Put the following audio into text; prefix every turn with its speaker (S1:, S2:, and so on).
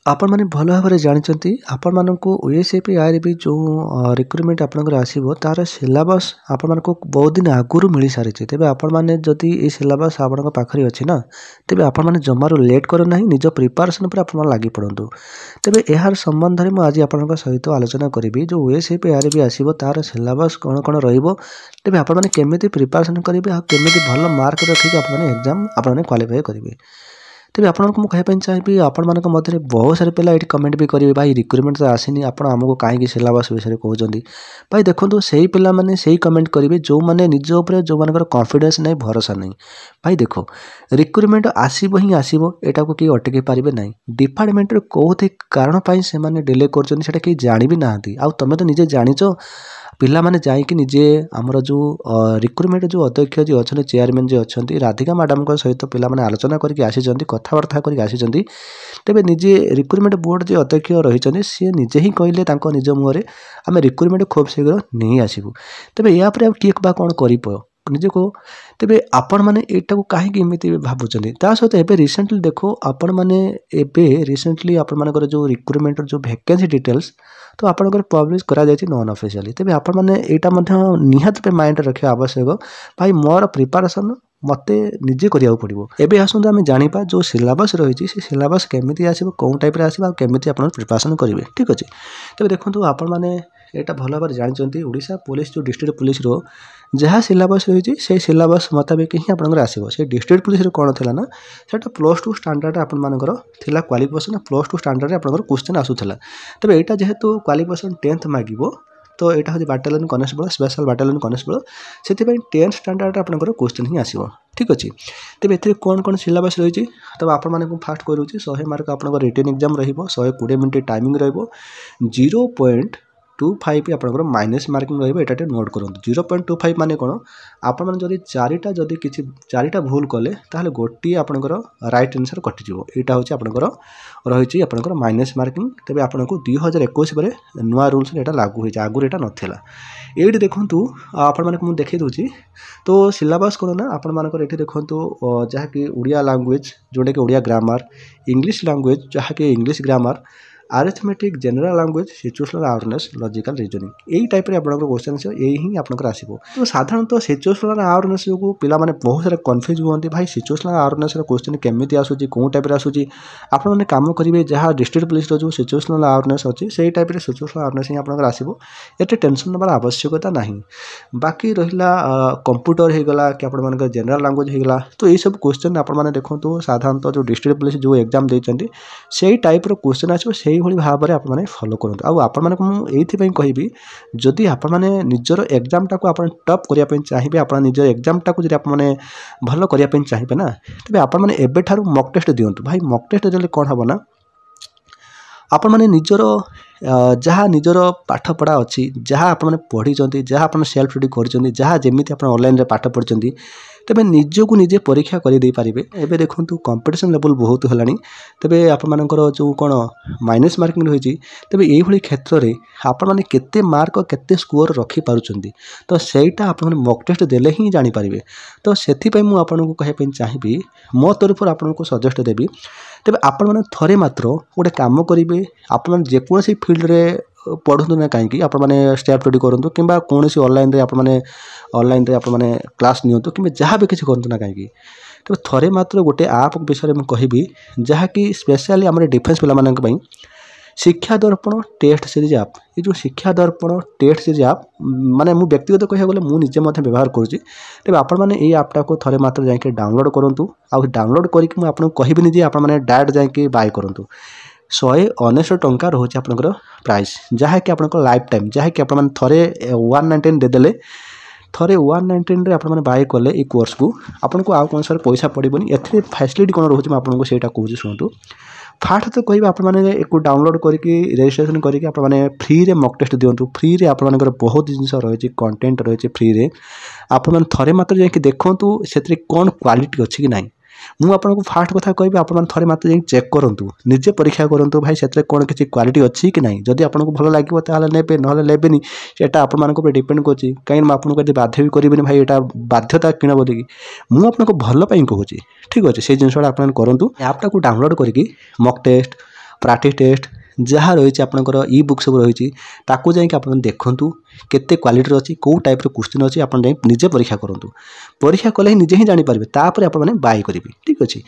S1: आपण मैंने भल भाव जानते आपण मानक ओएसएपी आरबी जो रिक्रुटमेंट आपंकर आसो तार सिलेबस आपण को बहुत दिन आगुरी मिल सारी तेज आपण मैंने जदि ये सिलेबस आपण पाखे अच्छी ना तेज आपण मैंने जमार लेट करना निज प्रिपेरेसन पर आप लगी पड़ू तेज यार संबंध में आज आपण सहित आलोचना करी जो ओएसएपी आरबी आसो तार सिलेबस कौन कौन रेज आपण मैंने केमी प्रिपेरेसन करेंगे केमी भल मार्क रखिक एग्जाम आपने क्वालिफाई करेंगे तेज आपको मुझे कहना चाहिए आपण मान मध्य बहुत सारे पिला ये कमेंट भी करेंगे भाई रिक्रुटमेंट तो आसनी आप आमको कहीं सिलेबस विषय कहते भाई देखो से पिला माने से कमेंट करेंगे जो मैंने निज उपर जो मान कॉन्फिडेंस नहीं भरोसा नहीं भाई देख रिक्रुटमेंट आसब ही आसब यहाँ को किए अटकई पारे ना डिपार्टमेंट कौन कारण से डिले कर कहीं जानी भी ना आउ तुम तो निजे जाच पिला माने जाइए निजे आमर जो रिक्रुटमेंट जो अध्यक्ष जी अच्छा चेयरमैन जी अच्छा राधिका मैडम सहित पिला माने आलोचना करके आसी कथबार्ता करके आसी तेज निजे रिक्रुटमेंट बोर्ड जो अध्यक्ष रही सी निजे ही कहले निज मुहर आम रिक्रुटमेंट खूब शीघ्र नहीं आसबू तेज या किए कौन कर निजे को तेज आपण मैंने यहाँ कहीं भावुं सहित एवं रिसेंटली देखो आपण मैंने रिसेंटली आपर जो रिक्रुटमेंट जो वैकेंसी डिटेल्स तो आपंकर पब्लिश करा नॉन ऑफिशियली तेज आपण मैंने यहाँ निहाती माइंड रखा आवश्यक भाई मोर प्रिपेरेसन मत निजे करा पड़ो एवं आसतु आम जाना जो सिलेबस रही से सिलेबस केमी आसो कौन टाइप आसमी आप प्रिपेरेसन करेंगे ठीक अच्छे तेज देखो आपण मैंने यहाँ भल भाव जानते ओडिशा पुलिस जो डिस्ट्रिक्ट पुलिस जहाँ सिलेबस रही से सिलेबस मुताबिक ही आपंकर आसो से डिस्ट्रिक्ट पुलिस कौन थी ना सेटा +2 स्टैंडर्ड आपर क्वालिफिकेशन +2 स्टैंडर्ड आपर क्वेश्चन आसूला तेज यहाँ जेहेतु क्वालिफिकेशन 10th मांगो तो यहाँ हूँ battalion constable special battalion constable से 10th स्टैंडर्ड आपंकर क्वेश्चन ही आसो ठीक अच्छे तेज ए कौन कौन सिलेबस रही तब आपण मैंने फास्ट करूँ 100 मार्क आप रिटन एग्जाम रही मिनट टाइमिंग रो 0.25 आपंकर माइनस मार्किंग रहा नोट करूँ 0.25 माने कौन आप चारिटा जदि किसी चारिटा भूल कले ताहले गोटे आपंकर राइट आंसर कटिज यहाँ हूँ आपंकर रही आपंकर माइनस मार्किंग तेज आपन को 2021 पर नुआ रूल्स यहाँ लागू हो आगुरी यहाँ नाला ये देखूँ आपण मैंने मुझे देखी दूसरी तो सिलेबस कौन ना आपण मानकर ये देखूँ जहाँकि ओडिया लैंग्वेज जोटा कि ओडिया ग्रामर इंग्लिश लैंग्वेज जहाँकि English grammar arithmetic general language situational awareness logical reasoning यही टाइप आपंकर क्वेश्चन यही ही आपंकर आसो तो साधारणतः सिचुएशनल अवेयरनेस जो पिला माने बहुत सारा कन्फ्यूज होती भाई सिचुएशनल अवेयरनेस क्वेश्चन केमी आसूँ कौन टाइप आसूँ आपने कम करेंगे जहाँ डिस्ट्रिक्ट पुलिस जो सिचुएशनल अवेयरनेस अच्छी से टाइप सिचुएशनल अवेयरनेस ही आपंकर आसो ये टेंशन नबार आवश्यकता ना बाकी रहा कंप्यूटर होगला कि आप जनरल लैंग्वेज होगला तो ये सब क्वेश्चन आपने देखो साधारणतः जो डिस्ट्रिक्ट पुलिस जो एग्जाम देते से टाइप क्वेश्चन आसो से भाव में आप फॉलो करूँ आपण ये कहि जदि आपण मैंने निजर एग्जाम टाक टप करने चाहिए आप निज एग्जाम टाक आप भल करने चाहिए ना तेज आपण मैंने एबेठारु मॉक टेस्ट दिंतु भाई मॉक टेस्ट देले कौन हम ना आपण मैंने निजर जहाँ निजर पाठ पढ़ा अच्छी जहाँ आप पढ़ी जहाँ आप सेल्फ स्टडी कर जहाँ जमी आप ऑनलाइन पाठ पढ़ी तेज निजक निजे परीक्षा करदे पारे एवं देखो कंपटीशन लेवल बहुत है तेज आपर जो कौन माइनस मार्किंग रही तेज ये क्षेत्र में आपने केते मार्क केते स्कोर रखिपार तो सहीटा आप मॉक टेस्ट देले ही जानीपारे तो से मुझे कहना चाहिए मो तरफ आपको सजेस्ट देवी तेज आपण थे मात्र गोटे कम करेंगे आप जेकोसी फील्ड रे पढ़ु ना कहीं आप स्टेप स्टडी करूँ कि कौन ऑनलाइन ऑनलाइन क्लास नियंतु कि जहाँ भी किसी करूँ ना कहीं तो थे मात्र गोटे आप विषय में कहबी जहाँकि स्पेशली आम डिफेन्स पिला शिक्षा दर्पण टेस्ट सीरीज आप ये जो शिक्षा दर्पण टेस्ट सीरीज आप माने मु व्यक्तिगत कह गले मुझे व्यवहार करुँच तेज आपण ये आपटा को थे मात्र जाकि डाउनलोड करूँ आउ डाउनलोड करके मुझे कहबिनी जे आपने डायरेक्ट जाकि बाय करूँ 199 टंका रोचे आपंकर प्राइस जहाँकि आप लाइफ टाइम जहाँकि आप थे 119 देदेले थे 119 आप बाय कले ये कोर्स को आपको आउ कौन सारे पैसा पड़ोनी ए फैसिलिटी कौन रोचे आपको से कहूँ शुणु फास्ट तो कह आपको डाउनलोड करके रजिस्ट्रेशन करके आपने फ्री रे मॉक टेस्ट दिंतु फ्री रे आपंकर बहुत जिन रही कंटेंट रही फ्री रे आप थे मात्र जाकि देखूँ से कौन क्वालिटी अच्छी कि ना मुझे आपको फास्ट कथा कहि आप थे मात्र चेक करूँ निजे परीक्षा करूँ भाई से कौन किसी क्वालिटी अच्छी कि ना जदि आपको भल लगे ताल ने ना लेबेनि सेटा आप डिपेंड कर कहीं आपको बाध्य भी करी भाई यहाँ बाध्यता किण बोलिकी मुझे आपको भल कहूँ ठीक अच्छे से जिनसा आप करूँ ऐपटा को डाउनलोड करके मॉक टेस्ट ପ୍ରାକ୍ଟିସ୍ ଟେଷ୍ଟ जहाँ रही आपंकर इ बुक सब रही ताकू जाकि आप देखूँ केते क्वालिटी अच्छी कौ टाइप क्वेश्चन अच्छी आप निजे परीक्षा करूँ परीक्षा कले ही निजे ही जानीपारे तापर आप बाय करेंगे ठीक अच्छे।